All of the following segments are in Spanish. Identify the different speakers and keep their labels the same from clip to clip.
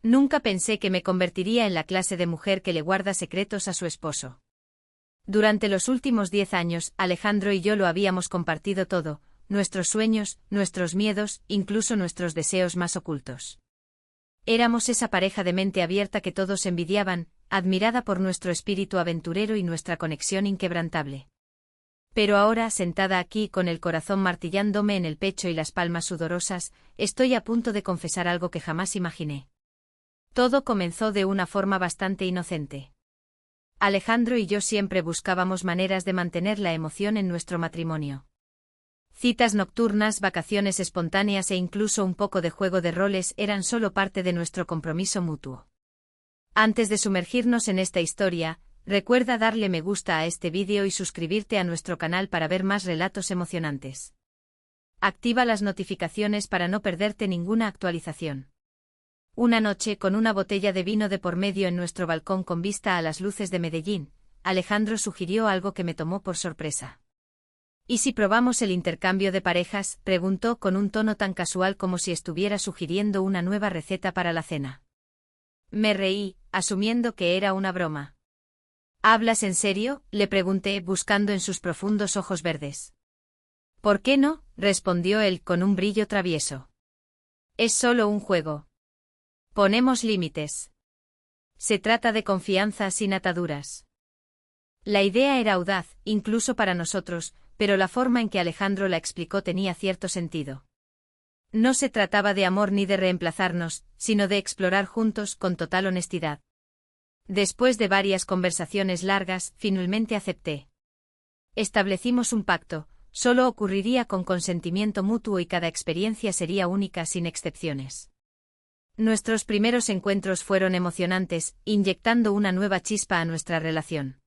Speaker 1: Nunca pensé que me convertiría en la clase de mujer que le guarda secretos a su esposo. Durante los últimos 10 años, Alejandro y yo lo habíamos compartido todo, nuestros sueños, nuestros miedos, incluso nuestros deseos más ocultos. Éramos esa pareja de mente abierta que todos envidiaban, admirada por nuestro espíritu aventurero y nuestra conexión inquebrantable. Pero ahora, sentada aquí con el corazón martillándome en el pecho y las palmas sudorosas, estoy a punto de confesar algo que jamás imaginé. Todo comenzó de una forma bastante inocente. Alejandro y yo siempre buscábamos maneras de mantener la emoción en nuestro matrimonio. Citas nocturnas, vacaciones espontáneas e incluso un poco de juego de roles eran solo parte de nuestro compromiso mutuo. Antes de sumergirnos en esta historia, recuerda darle me gusta a este vídeo y suscribirte a nuestro canal para ver más relatos emocionantes. Activa las notificaciones para no perderte ninguna actualización. Una noche, con una botella de vino de por medio en nuestro balcón con vista a las luces de Medellín, Alejandro sugirió algo que me tomó por sorpresa. ¿Y si probamos el intercambio de parejas?, preguntó con un tono tan casual como si estuviera sugiriendo una nueva receta para la cena. Me reí, asumiendo que era una broma. ¿Hablas en serio?, le pregunté, buscando en sus profundos ojos verdes. ¿Por qué no?, respondió él con un brillo travieso. Es solo un juego. Ponemos límites. Se trata de confianza sin ataduras. La idea era audaz, incluso para nosotros, pero la forma en que Alejandro la explicó tenía cierto sentido. No se trataba de amor ni de reemplazarnos, sino de explorar juntos con total honestidad. Después de varias conversaciones largas, finalmente acepté. Establecimos un pacto, solo ocurriría con consentimiento mutuo y cada experiencia sería única sin excepciones. Nuestros primeros encuentros fueron emocionantes, inyectando una nueva chispa a nuestra relación.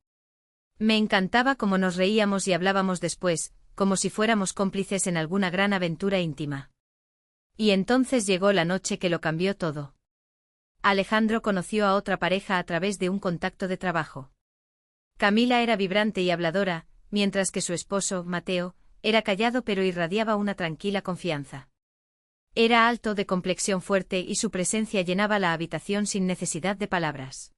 Speaker 1: Me encantaba cómo nos reíamos y hablábamos después, como si fuéramos cómplices en alguna gran aventura íntima. Y entonces llegó la noche que lo cambió todo. Alejandro conoció a otra pareja a través de un contacto de trabajo. Camila era vibrante y habladora, mientras que su esposo, Mateo, era callado pero irradiaba una tranquila confianza. Era alto, de complexión fuerte y su presencia llenaba la habitación sin necesidad de palabras.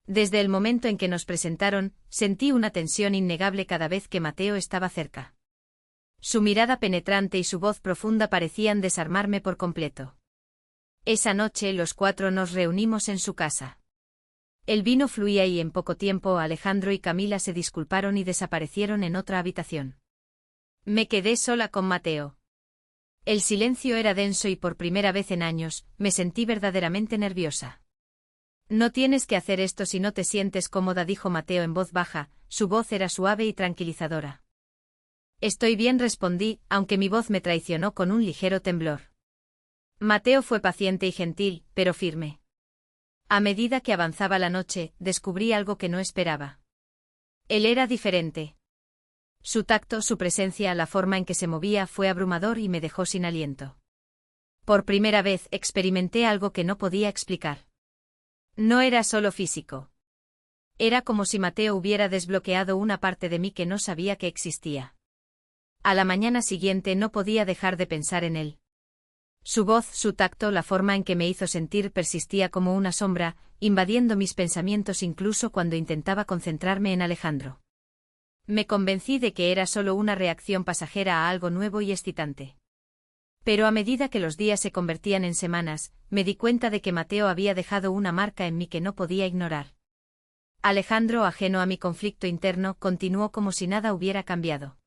Speaker 1: Desde el momento en que nos presentaron, sentí una tensión innegable cada vez que Mateo estaba cerca. Su mirada penetrante y su voz profunda parecían desarmarme por completo. Esa noche los 4 nos reunimos en su casa. El vino fluía y en poco tiempo Alejandro y Camila se disculparon y desaparecieron en otra habitación. Me quedé sola con Mateo. El silencio era denso y por primera vez en años, me sentí verdaderamente nerviosa. No tienes que hacer esto si no te sientes cómoda, dijo Mateo en voz baja, su voz era suave y tranquilizadora. Estoy bien, respondí, aunque mi voz me traicionó con un ligero temblor. Mateo fue paciente y gentil, pero firme. A medida que avanzaba la noche, descubrí algo que no esperaba. Él era diferente. Su tacto, su presencia, la forma en que se movía fue abrumador y me dejó sin aliento. Por primera vez experimenté algo que no podía explicar. No era solo físico. Era como si Mateo hubiera desbloqueado una parte de mí que no sabía que existía. A la mañana siguiente no podía dejar de pensar en él. Su voz, su tacto, la forma en que me hizo sentir persistía como una sombra, invadiendo mis pensamientos incluso cuando intentaba concentrarme en Alejandro. Me convencí de que era solo una reacción pasajera a algo nuevo y excitante. Pero a medida que los días se convertían en semanas, me di cuenta de que Mateo había dejado una marca en mí que no podía ignorar. Alejandro, ajeno a mi conflicto interno, continuó como si nada hubiera cambiado.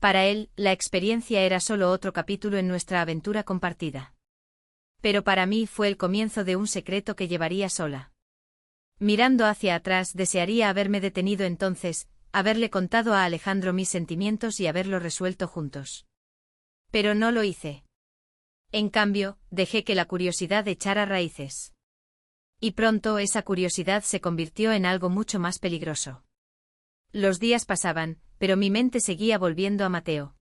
Speaker 1: Para él, la experiencia era solo otro capítulo en nuestra aventura compartida. Pero para mí fue el comienzo de un secreto que llevaría sola. Mirando hacia atrás, desearía haberme detenido entonces, haberle contado a Alejandro mis sentimientos y haberlo resuelto juntos. Pero no lo hice. En cambio, dejé que la curiosidad echara raíces. Y pronto esa curiosidad se convirtió en algo mucho más peligroso. Los días pasaban, pero mi mente seguía volviendo a Mateo.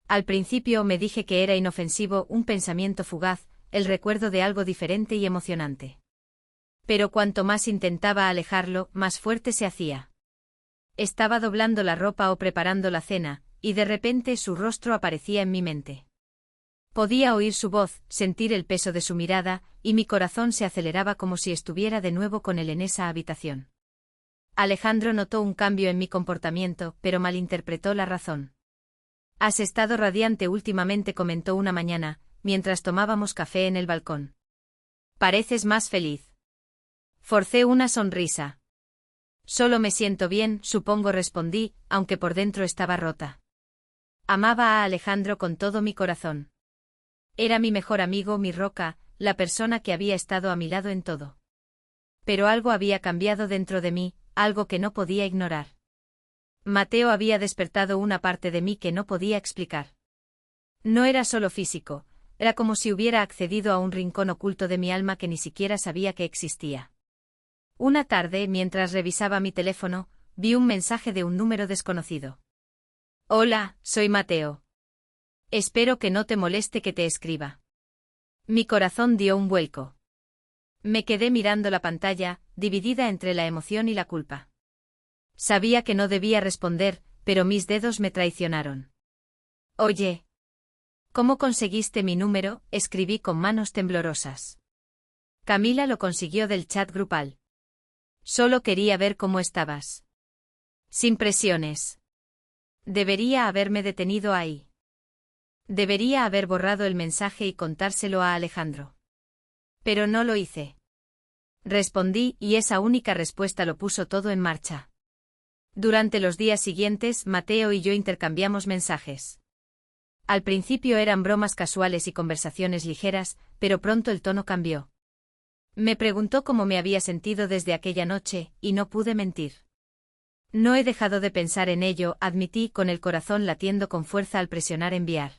Speaker 1: Al principio me dije que era inofensivo, un pensamiento fugaz, el recuerdo de algo diferente y emocionante. Pero cuanto más intentaba alejarlo, más fuerte se hacía. Estaba doblando la ropa o preparando la cena, y de repente su rostro aparecía en mi mente. Podía oír su voz, sentir el peso de su mirada, y mi corazón se aceleraba como si estuviera de nuevo con él en esa habitación. Alejandro notó un cambio en mi comportamiento, pero malinterpretó la razón. «Has estado radiante últimamente», comentó una mañana, mientras tomábamos café en el balcón. «Pareces más feliz». Forcé una sonrisa. «Solo me siento bien, supongo», respondí, aunque por dentro estaba rota. Amaba a Alejandro con todo mi corazón. Era mi mejor amigo, mi roca, la persona que había estado a mi lado en todo. Pero algo había cambiado dentro de mí, algo que no podía ignorar. Mateo había despertado una parte de mí que no podía explicar. No era solo físico, era como si hubiera accedido a un rincón oculto de mi alma que ni siquiera sabía que existía. Una tarde, mientras revisaba mi teléfono, vi un mensaje de un número desconocido. «Hola, soy Mateo. Espero que no te moleste que te escriba». Mi corazón dio un vuelco. Me quedé mirando la pantalla, dividida entre la emoción y la culpa. Sabía que no debía responder, pero mis dedos me traicionaron. «Oye. ¿Cómo conseguiste mi número?», escribí con manos temblorosas. «Camila lo consiguió del chat grupal. Solo quería ver cómo estabas. Sin presiones. Debería haberme detenido ahí. Debería haber borrado el mensaje y contárselo a Alejandro. Pero no lo hice». Respondí, y esa única respuesta lo puso todo en marcha. Durante los días siguientes, Mateo y yo intercambiamos mensajes. Al principio eran bromas casuales y conversaciones ligeras, pero pronto el tono cambió. Me preguntó cómo me había sentido desde aquella noche, y no pude mentir. «No he dejado de pensar en ello», admití con el corazón latiendo con fuerza al presionar enviar.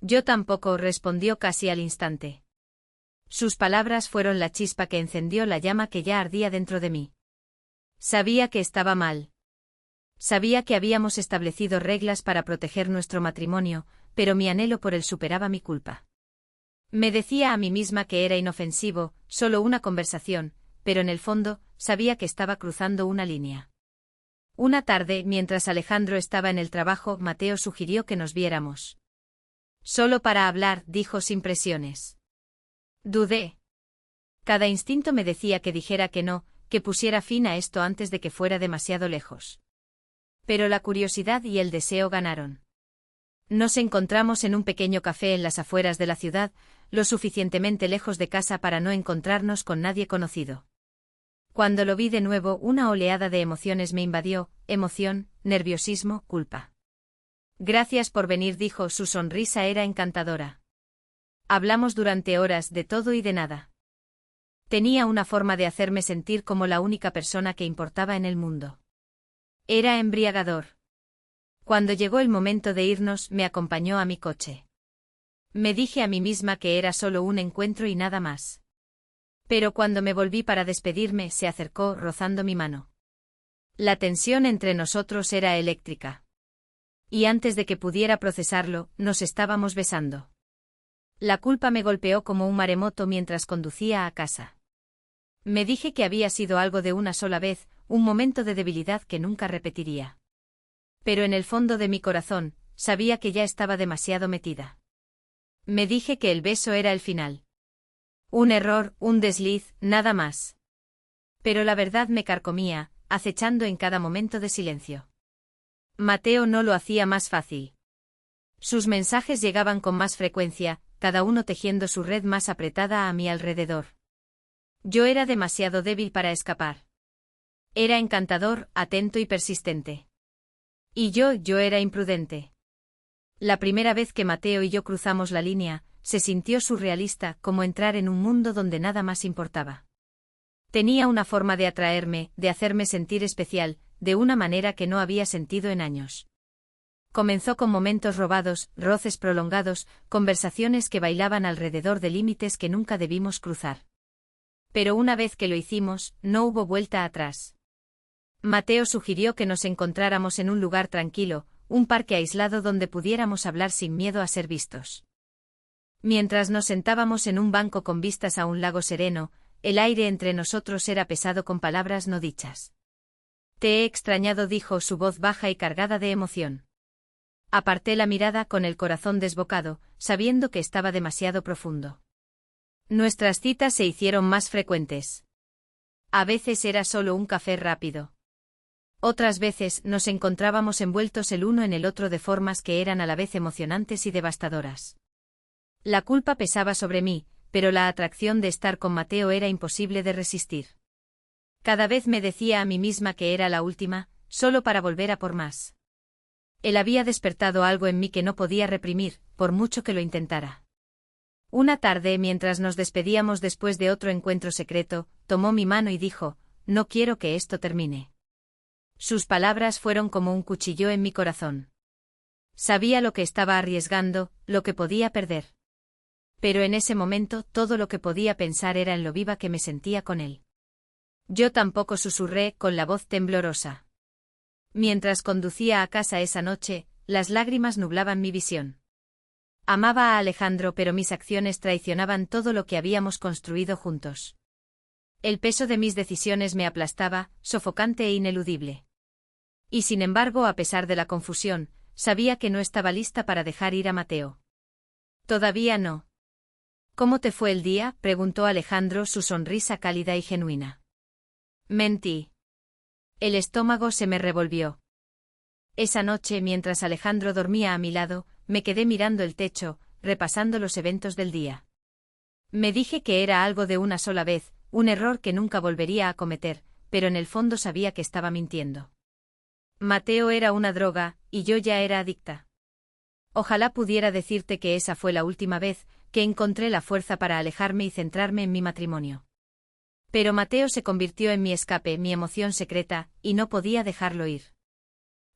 Speaker 1: «Yo tampoco», respondió casi al instante. Sus palabras fueron la chispa que encendió la llama que ya ardía dentro de mí. Sabía que estaba mal. Sabía que habíamos establecido reglas para proteger nuestro matrimonio, pero mi anhelo por él superaba mi culpa. Me decía a mí misma que era inofensivo, solo una conversación, pero en el fondo, sabía que estaba cruzando una línea. Una tarde, mientras Alejandro estaba en el trabajo, Mateo sugirió que nos viéramos. «Solo para hablar», dijo sin presiones. Dudé. Cada instinto me decía que dijera que no, que pusiera fin a esto antes de que fuera demasiado lejos. Pero la curiosidad y el deseo ganaron. Nos encontramos en un pequeño café en las afueras de la ciudad, lo suficientemente lejos de casa para no encontrarnos con nadie conocido. Cuando lo vi de nuevo, una oleada de emociones me invadió, emoción, nerviosismo, culpa. «Gracias por venir», dijo, su sonrisa era encantadora. Hablamos durante horas de todo y de nada. Tenía una forma de hacerme sentir como la única persona que importaba en el mundo. Era embriagador. Cuando llegó el momento de irnos, me acompañó a mi coche. Me dije a mí misma que era solo un encuentro y nada más. Pero cuando me volví para despedirme, se acercó, rozando mi mano. La tensión entre nosotros era eléctrica. Y antes de que pudiera procesarlo, nos estábamos besando. La culpa me golpeó como un maremoto mientras conducía a casa. Me dije que había sido algo de una sola vez, un momento de debilidad que nunca repetiría. Pero en el fondo de mi corazón, sabía que ya estaba demasiado metida. Me dije que el beso era el final. Un error, un desliz, nada más. Pero la verdad me carcomía, acechando en cada momento de silencio. Mateo no lo hacía más fácil. Sus mensajes llegaban con más frecuencia, cada uno tejiendo su red más apretada a mi alrededor. Yo era demasiado débil para escapar. Era encantador, atento y persistente. Y yo era imprudente. La primera vez que Mateo y yo cruzamos la línea, se sintió surrealista, como entrar en un mundo donde nada más importaba. Tenía una forma de atraerme, de hacerme sentir especial, de una manera que no había sentido en años. Comenzó con momentos robados, roces prolongados, conversaciones que bailaban alrededor de límites que nunca debimos cruzar. Pero una vez que lo hicimos, no hubo vuelta atrás. Mateo sugirió que nos encontráramos en un lugar tranquilo, un parque aislado donde pudiéramos hablar sin miedo a ser vistos. Mientras nos sentábamos en un banco con vistas a un lago sereno, el aire entre nosotros era pesado con palabras no dichas. «Te he extrañado», dijo, su voz baja y cargada de emoción. Aparté la mirada con el corazón desbocado, sabiendo que estaba demasiado profundo. Nuestras citas se hicieron más frecuentes. A veces era solo un café rápido. Otras veces nos encontrábamos envueltos el uno en el otro de formas que eran a la vez emocionantes y devastadoras. La culpa pesaba sobre mí, pero la atracción de estar con Mateo era imposible de resistir. Cada vez me decía a mí misma que era la última, solo para volver a por más. Él había despertado algo en mí que no podía reprimir, por mucho que lo intentara. Una tarde, mientras nos despedíamos después de otro encuentro secreto, tomó mi mano y dijo: «No quiero que esto termine». Sus palabras fueron como un cuchillo en mi corazón. Sabía lo que estaba arriesgando, lo que podía perder. Pero en ese momento todo lo que podía pensar era en lo viva que me sentía con él. Yo tampoco, susurré, con la voz temblorosa. Mientras conducía a casa esa noche, las lágrimas nublaban mi visión. Amaba a Alejandro, pero mis acciones traicionaban todo lo que habíamos construido juntos. El peso de mis decisiones me aplastaba, sofocante e ineludible. Y sin embargo, a pesar de la confusión, sabía que no estaba lista para dejar ir a Mateo. Todavía no. «¿Cómo te fue el día?», preguntó Alejandro, su sonrisa cálida y genuina. Mentí. El estómago se me revolvió. Esa noche, mientras Alejandro dormía a mi lado, me quedé mirando el techo, repasando los eventos del día. Me dije que era algo de una sola vez, un error que nunca volvería a cometer, pero en el fondo sabía que estaba mintiendo. Mateo era una droga, y yo ya era adicta. Ojalá pudiera decirte que esa fue la última vez que encontré la fuerza para alejarme y centrarme en mi matrimonio. Pero Mateo se convirtió en mi escape, mi emoción secreta, y no podía dejarlo ir.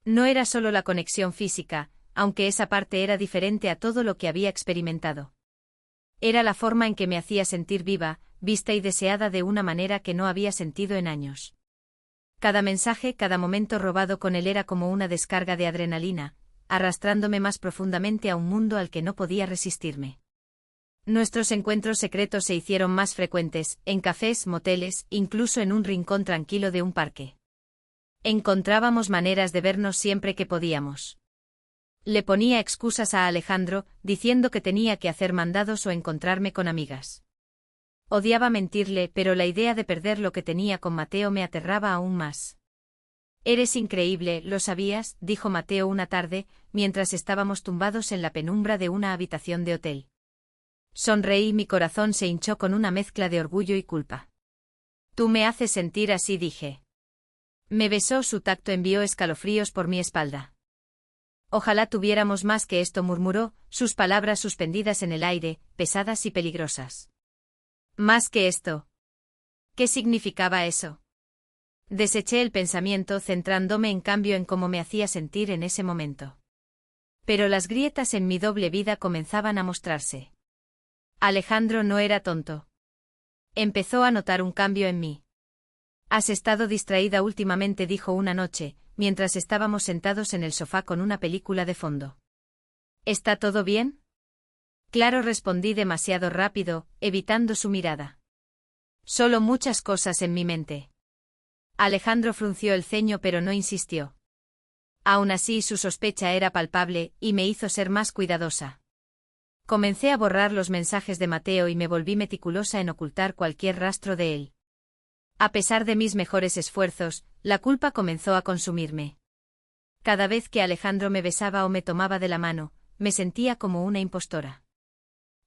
Speaker 1: No era solo la conexión física, aunque esa parte era diferente a todo lo que había experimentado. Era la forma en que me hacía sentir viva, vista y deseada de una manera que no había sentido en años. Cada mensaje, cada momento robado con él era como una descarga de adrenalina, arrastrándome más profundamente a un mundo al que no podía resistirme. Nuestros encuentros secretos se hicieron más frecuentes, en cafés, moteles, incluso en un rincón tranquilo de un parque. Encontrábamos maneras de vernos siempre que podíamos. Le ponía excusas a Alejandro, diciendo que tenía que hacer mandados o encontrarme con amigas. Odiaba mentirle, pero la idea de perder lo que tenía con Mateo me aterraba aún más. «Eres increíble, ¿lo sabías?», dijo Mateo una tarde, mientras estábamos tumbados en la penumbra de una habitación de hotel. Sonreí y mi corazón se hinchó con una mezcla de orgullo y culpa. «Tú me haces sentir así», dije. Me besó, su tacto envió escalofríos por mi espalda. «Ojalá tuviéramos más que esto», murmuró, sus palabras suspendidas en el aire, pesadas y peligrosas. «¿Más que esto?» ¿Qué significaba eso? Deseché el pensamiento, centrándome en cambio en cómo me hacía sentir en ese momento. Pero las grietas en mi doble vida comenzaban a mostrarse. Alejandro no era tonto. Empezó a notar un cambio en mí. «Has estado distraída últimamente», dijo una noche, mientras estábamos sentados en el sofá con una película de fondo. «¿Está todo bien?» «Claro», respondí demasiado rápido, evitando su mirada. «Solo muchas cosas en mi mente». Alejandro frunció el ceño pero no insistió. Aún así su sospecha era palpable, y me hizo ser más cuidadosa. Comencé a borrar los mensajes de Mateo y me volví meticulosa en ocultar cualquier rastro de él. A pesar de mis mejores esfuerzos, la culpa comenzó a consumirme. Cada vez que Alejandro me besaba o me tomaba de la mano, me sentía como una impostora.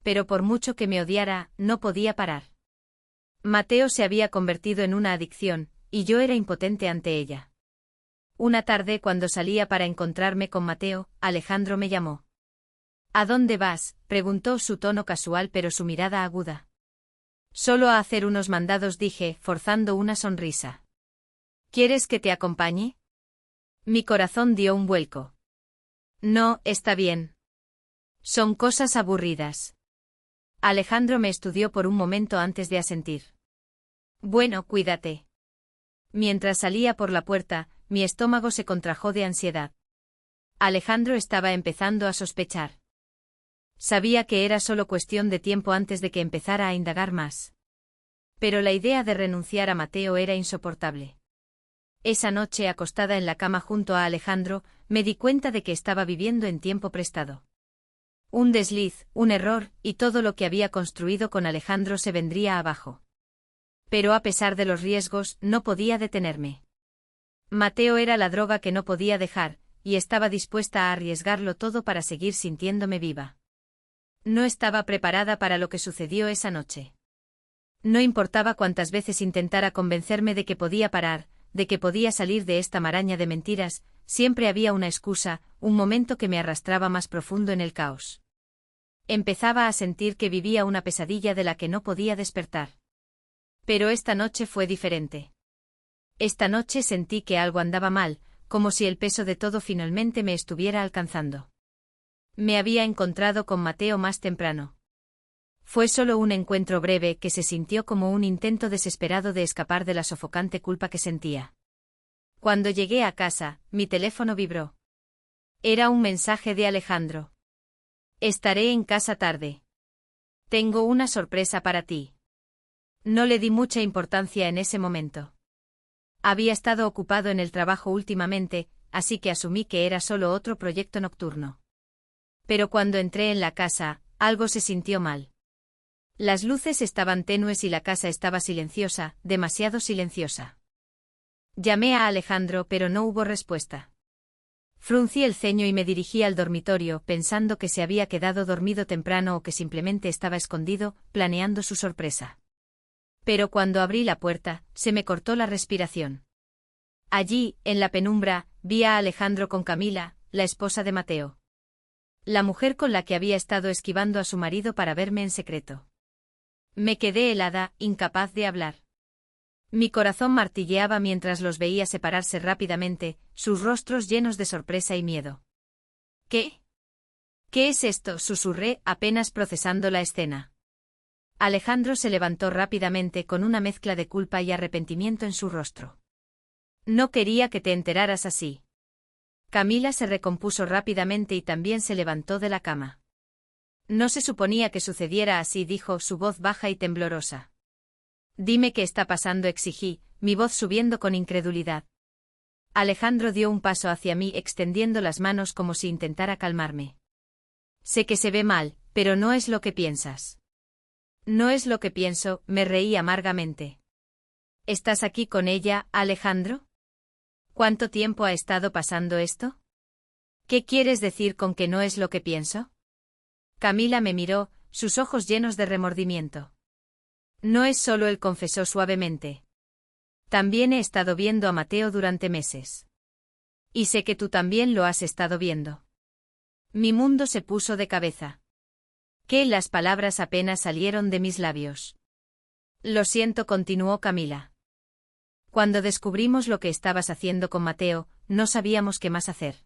Speaker 1: Pero por mucho que me odiara, no podía parar. Mateo se había convertido en una adicción, y yo era impotente ante ella. Una tarde, cuando salía para encontrarme con Mateo, Alejandro me llamó. «¿A dónde vas?», preguntó, su tono casual pero su mirada aguda. «Solo a hacer unos mandados», dije, forzando una sonrisa. «¿Quieres que te acompañe?» Mi corazón dio un vuelco. «No, está bien. Son cosas aburridas». Alejandro me estudió por un momento antes de asentir. «Bueno, cuídate». Mientras salía por la puerta, mi estómago se contrajo de ansiedad. Alejandro estaba empezando a sospechar. Sabía que era solo cuestión de tiempo antes de que empezara a indagar más. Pero la idea de renunciar a Mateo era insoportable. Esa noche, acostada en la cama junto a Alejandro, me di cuenta de que estaba viviendo en tiempo prestado. Un desliz, un error, y todo lo que había construido con Alejandro se vendría abajo. Pero a pesar de los riesgos, no podía detenerme. Mateo era la droga que no podía dejar, y estaba dispuesta a arriesgarlo todo para seguir sintiéndome viva. No estaba preparada para lo que sucedió esa noche. No importaba cuántas veces intentara convencerme de que podía parar, de que podía salir de esta maraña de mentiras, siempre había una excusa, un momento que me arrastraba más profundo en el caos. Empezaba a sentir que vivía una pesadilla de la que no podía despertar. Pero esta noche fue diferente. Esta noche sentí que algo andaba mal, como si el peso de todo finalmente me estuviera alcanzando. Me había encontrado con Mateo más temprano. Fue solo un encuentro breve que se sintió como un intento desesperado de escapar de la sofocante culpa que sentía. Cuando llegué a casa, mi teléfono vibró. Era un mensaje de Alejandro. Estaré en casa tarde. Tengo una sorpresa para ti. No le di mucha importancia en ese momento. Había estado ocupado en el trabajo últimamente, así que asumí que era solo otro proyecto nocturno. Pero cuando entré en la casa, algo se sintió mal. Las luces estaban tenues y la casa estaba silenciosa, demasiado silenciosa. Llamé a Alejandro, pero no hubo respuesta. Fruncí el ceño y me dirigí al dormitorio, pensando que se había quedado dormido temprano o que simplemente estaba escondido, planeando su sorpresa. Pero cuando abrí la puerta, se me cortó la respiración. Allí, en la penumbra, vi a Alejandro con Camila, la esposa de Mateo. La mujer con la que había estado esquivando a su marido para verme en secreto. Me quedé helada, incapaz de hablar. Mi corazón martilleaba mientras los veía separarse rápidamente, sus rostros llenos de sorpresa y miedo. ¿Qué? ¿Qué es esto?, susurré, apenas procesando la escena. Alejandro se levantó rápidamente con una mezcla de culpa y arrepentimiento en su rostro. No quería que te enteraras así. Camila se recompuso rápidamente y también se levantó de la cama. No se suponía que sucediera así, dijo, su voz baja y temblorosa. Dime qué está pasando, exigí, mi voz subiendo con incredulidad. Alejandro dio un paso hacia mí extendiendo las manos como si intentara calmarme. Sé que se ve mal, pero no es lo que piensas. No es lo que pienso, me reí amargamente. ¿Estás aquí con ella, Alejandro? ¿Cuánto tiempo ha estado pasando esto? ¿Qué quieres decir con que no es lo que pienso? Camila me miró, sus ojos llenos de remordimiento. No es solo él, confesó suavemente. También he estado viendo a Mateo durante meses. Y sé que tú también lo has estado viendo. Mi mundo se puso de cabeza. Que las palabras apenas salieron de mis labios. Lo siento, continuó Camila. Cuando descubrimos lo que estabas haciendo con Mateo, no sabíamos qué más hacer.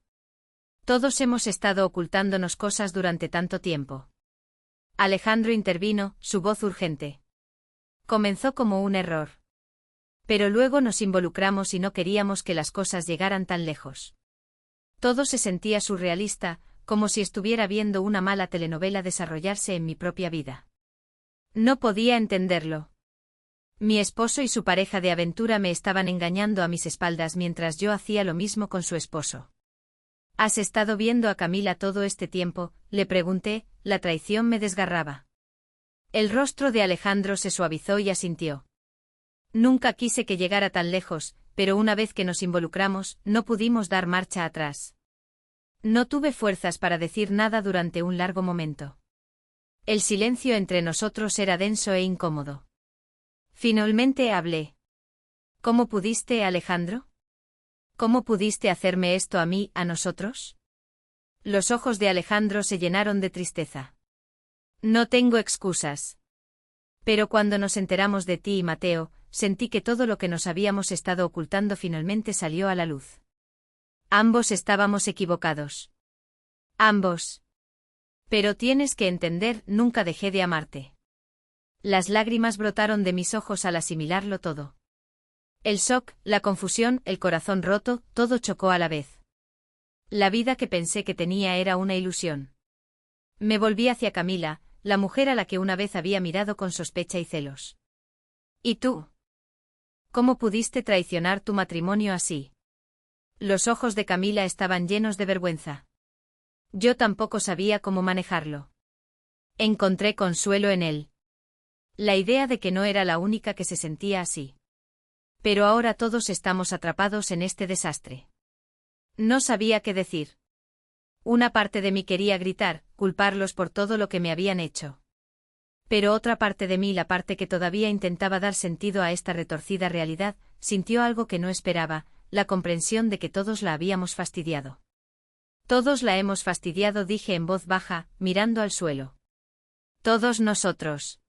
Speaker 1: Todos hemos estado ocultándonos cosas durante tanto tiempo. Alejandro intervino, su voz urgente. Comenzó como un error. Pero luego nos involucramos y no queríamos que las cosas llegaran tan lejos. Todo se sentía surrealista, como si estuviera viendo una mala telenovela desarrollarse en mi propia vida. No podía entenderlo. Mi esposo y su pareja de aventura me estaban engañando a mis espaldas mientras yo hacía lo mismo con su esposo. ¿Has estado viendo a Camila todo este tiempo?, le pregunté, la traición me desgarraba. El rostro de Alejandro se suavizó y asintió. Nunca quise que llegara tan lejos, pero una vez que nos involucramos, no pudimos dar marcha atrás. No tuve fuerzas para decir nada durante un largo momento. El silencio entre nosotros era denso e incómodo. Finalmente hablé. ¿Cómo pudiste, Alejandro? ¿Cómo pudiste hacerme esto a mí, a nosotros? Los ojos de Alejandro se llenaron de tristeza. No tengo excusas. Pero cuando nos enteramos de ti y Mateo, sentí que todo lo que nos habíamos estado ocultando finalmente salió a la luz. Ambos estábamos equivocados. Ambos. Pero tienes que entender, nunca dejé de amarte. Las lágrimas brotaron de mis ojos al asimilarlo todo. El shock, la confusión, el corazón roto, todo chocó a la vez. La vida que pensé que tenía era una ilusión. Me volví hacia Camila, la mujer a la que una vez había mirado con sospecha y celos. ¿Y tú? ¿Cómo pudiste traicionar tu matrimonio así? Los ojos de Camila estaban llenos de vergüenza. Yo tampoco sabía cómo manejarlo. Encontré consuelo en él. La idea de que no era la única que se sentía así. Pero ahora todos estamos atrapados en este desastre. No sabía qué decir. Una parte de mí quería gritar, culparlos por todo lo que me habían hecho. Pero otra parte de mí, la parte que todavía intentaba dar sentido a esta retorcida realidad, sintió algo que no esperaba, la comprensión de que todos la habíamos fastidiado. Todos la hemos fastidiado, dije en voz baja, mirando al suelo. Todos nosotros.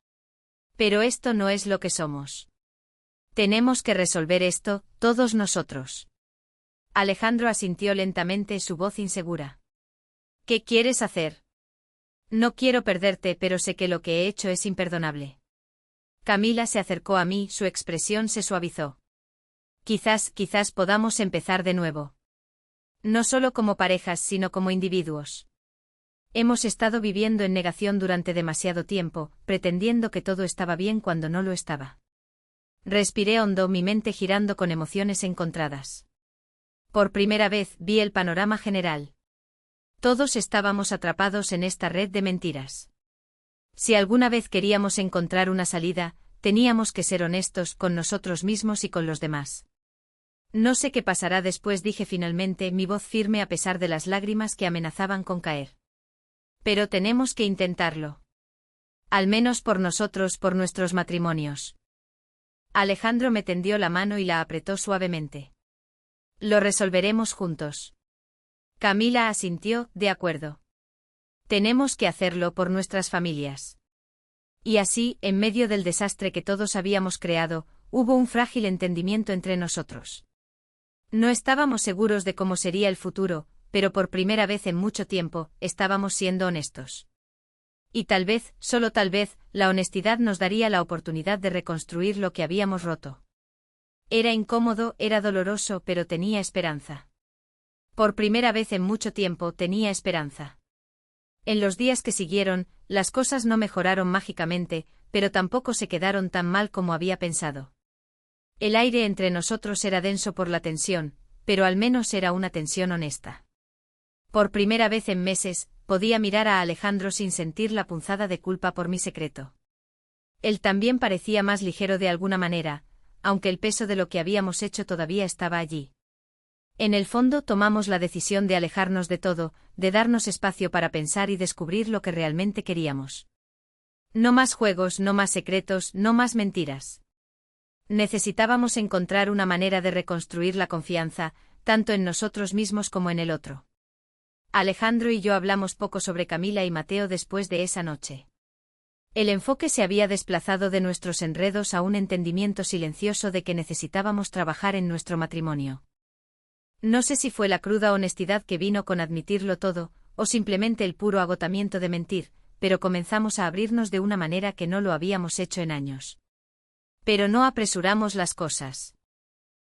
Speaker 1: Pero esto no es lo que somos. Tenemos que resolver esto, todos nosotros. Alejandro asintió lentamente, su voz insegura. ¿Qué quieres hacer? No quiero perderte, pero sé que lo que he hecho es imperdonable. Camila se acercó a mí, su expresión se suavizó. Quizás podamos empezar de nuevo. No solo como parejas, sino como individuos. Hemos estado viviendo en negación durante demasiado tiempo, pretendiendo que todo estaba bien cuando no lo estaba. Respiré hondo, mi mente girando con emociones encontradas. Por primera vez vi el panorama general. Todos estábamos atrapados en esta red de mentiras. Si alguna vez queríamos encontrar una salida, teníamos que ser honestos con nosotros mismos y con los demás. No sé qué pasará después, dije finalmente, mi voz firme a pesar de las lágrimas que amenazaban con caer. Pero tenemos que intentarlo. Al menos por nosotros, por nuestros matrimonios. Alejandro me tendió la mano y la apretó suavemente. Lo resolveremos juntos. Camila asintió, de acuerdo. Tenemos que hacerlo por nuestras familias. Y así, en medio del desastre que todos habíamos creado, hubo un frágil entendimiento entre nosotros. No estábamos seguros de cómo sería el futuro, pero por primera vez en mucho tiempo, estábamos siendo honestos. Y tal vez, solo tal vez, la honestidad nos daría la oportunidad de reconstruir lo que habíamos roto. Era incómodo, era doloroso, pero tenía esperanza. Por primera vez en mucho tiempo tenía esperanza. En los días que siguieron, las cosas no mejoraron mágicamente, pero tampoco se quedaron tan mal como había pensado. El aire entre nosotros era denso por la tensión, pero al menos era una tensión honesta. Por primera vez en meses, podía mirar a Alejandro sin sentir la punzada de culpa por mi secreto. Él también parecía más ligero de alguna manera, aunque el peso de lo que habíamos hecho todavía estaba allí. En el fondo tomamos la decisión de alejarnos de todo, de darnos espacio para pensar y descubrir lo que realmente queríamos. No más juegos, no más secretos, no más mentiras. Necesitábamos encontrar una manera de reconstruir la confianza, tanto en nosotros mismos como en el otro. Alejandro y yo hablamos poco sobre Camila y Mateo después de esa noche. El enfoque se había desplazado de nuestros enredos a un entendimiento silencioso de que necesitábamos trabajar en nuestro matrimonio. No sé si fue la cruda honestidad que vino con admitirlo todo, o simplemente el puro agotamiento de mentir, pero comenzamos a abrirnos de una manera que no lo habíamos hecho en años. Pero no apresuramos las cosas.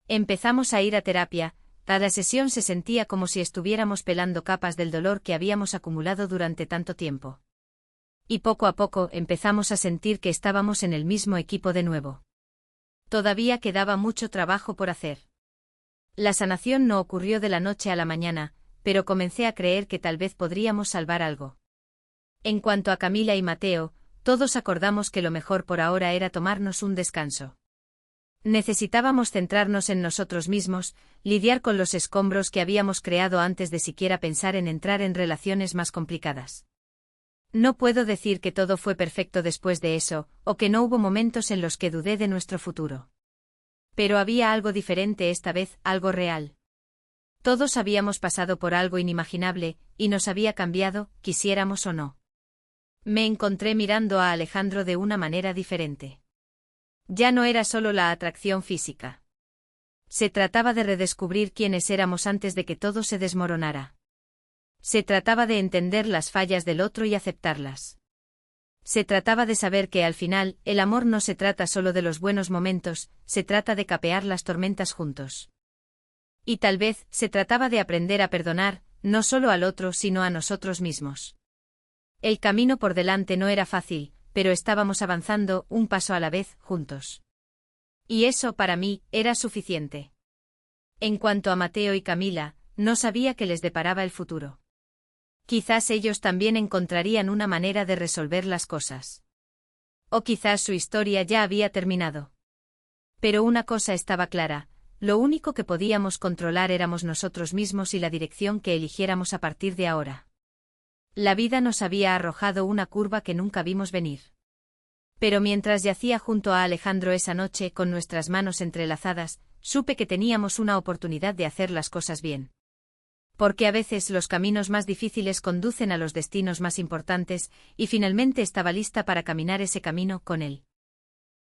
Speaker 1: Empezamos a ir a terapia, cada sesión se sentía como si estuviéramos pelando capas del dolor que habíamos acumulado durante tanto tiempo. Y poco a poco empezamos a sentir que estábamos en el mismo equipo de nuevo. Todavía quedaba mucho trabajo por hacer. La sanación no ocurrió de la noche a la mañana, pero comencé a creer que tal vez podríamos salvar algo. En cuanto a Camila y Mateo, todos acordamos que lo mejor por ahora era tomarnos un descanso. Necesitábamos centrarnos en nosotros mismos, lidiar con los escombros que habíamos creado antes de siquiera pensar en entrar en relaciones más complicadas. No puedo decir que todo fue perfecto después de eso, o que no hubo momentos en los que dudé de nuestro futuro. Pero había algo diferente esta vez, algo real. Todos habíamos pasado por algo inimaginable, y nos había cambiado, quisiéramos o no. Me encontré mirando a Alejandro de una manera diferente. Ya no era solo la atracción física. Se trataba de redescubrir quiénes éramos antes de que todo se desmoronara. Se trataba de entender las fallas del otro y aceptarlas. Se trataba de saber que al final, el amor no se trata solo de los buenos momentos, se trata de capear las tormentas juntos. Y tal vez, se trataba de aprender a perdonar, no solo al otro sino a nosotros mismos. El camino por delante no era fácil, pero estábamos avanzando, un paso a la vez, juntos. Y eso, para mí, era suficiente. En cuanto a Mateo y Camila, no sabía qué les deparaba el futuro. Quizás ellos también encontrarían una manera de resolver las cosas. O quizás su historia ya había terminado. Pero una cosa estaba clara, lo único que podíamos controlar éramos nosotros mismos y la dirección que eligiéramos a partir de ahora. La vida nos había arrojado una curva que nunca vimos venir. Pero mientras yacía junto a Alejandro esa noche con nuestras manos entrelazadas, supe que teníamos una oportunidad de hacer las cosas bien. Porque a veces los caminos más difíciles conducen a los destinos más importantes, y finalmente estaba lista para caminar ese camino con él.